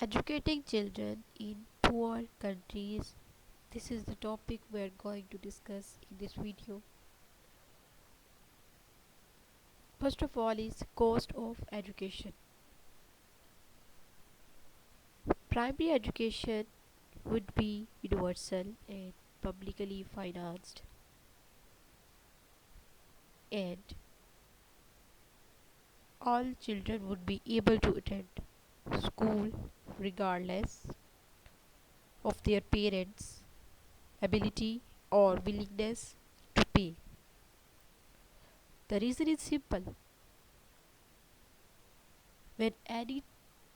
Educating children in poor countries. This is the topic we are going to discuss in this video. First of all is cost of education. Primary education would be universal and publicly financed, and all children would be able to attend school regardless of their parents' ability or willingness to pay. The reason is simple. When any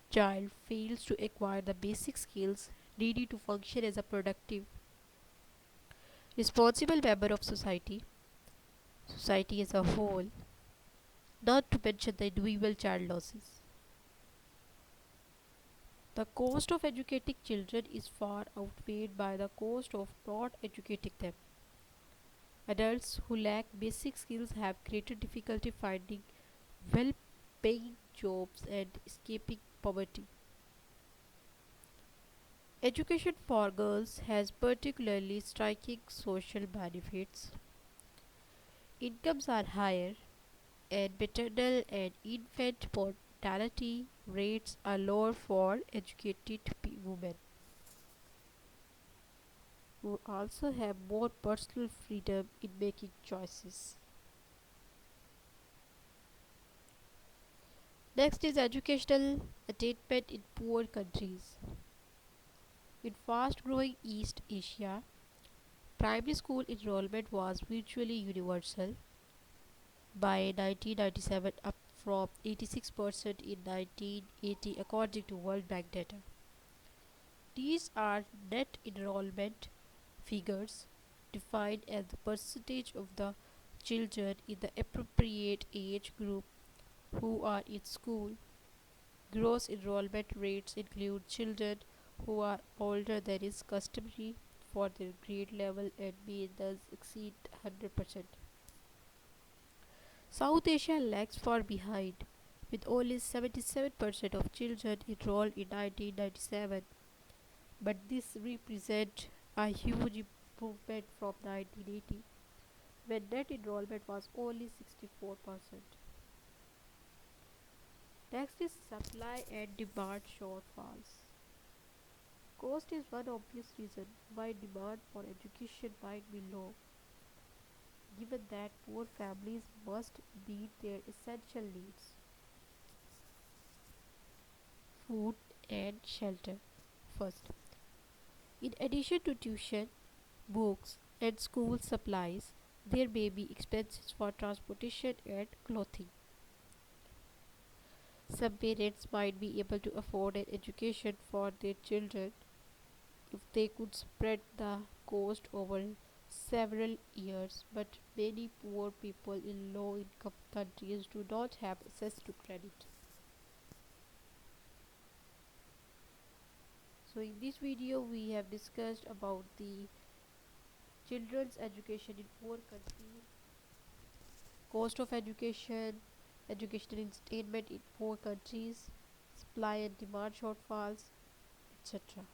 child fails to acquire the basic skills needed to function as a productive, responsible member of society as a whole, not to mention the individual child losses. The cost of educating children is far outweighed by the cost of not educating them. Adults who lack basic skills have greater difficulty finding well paying jobs and escaping poverty. Education for girls has particularly striking social benefits. Incomes are higher, and maternal and infant mortality rates are lower for educated women, who also have more personal freedom in making choices. Next is educational attainment in poor countries. In fast growing East Asia, primary school enrollment was virtually universal by 1997, up from 86% in 1980 according to World Bank data. These are net enrollment figures defined as the percentage of the children in the appropriate age group who are in school. Gross enrollment rates include children who are older than is customary for their grade level and may thus exceed 100%. South Asia lags far behind, with only 77% of children enrolled in 1997, but this represents a huge improvement from 1980, when net enrollment was only 64%. Next is supply and demand shortfalls. Cost is one obvious reason why demand for education might be low, given that poor families must meet their essential needs, food and shelter, first. In addition to tuition, books, and school supplies, there may be expenses for transportation and clothing. Some parents might be able to afford an education for their children if they could spread the cost over several years, but many poor people in low income countries do not have access to credit. So in this video we have discussed about the children's education in poor countries, cost of education, educational attainment in poor countries, supply and demand shortfalls, etc.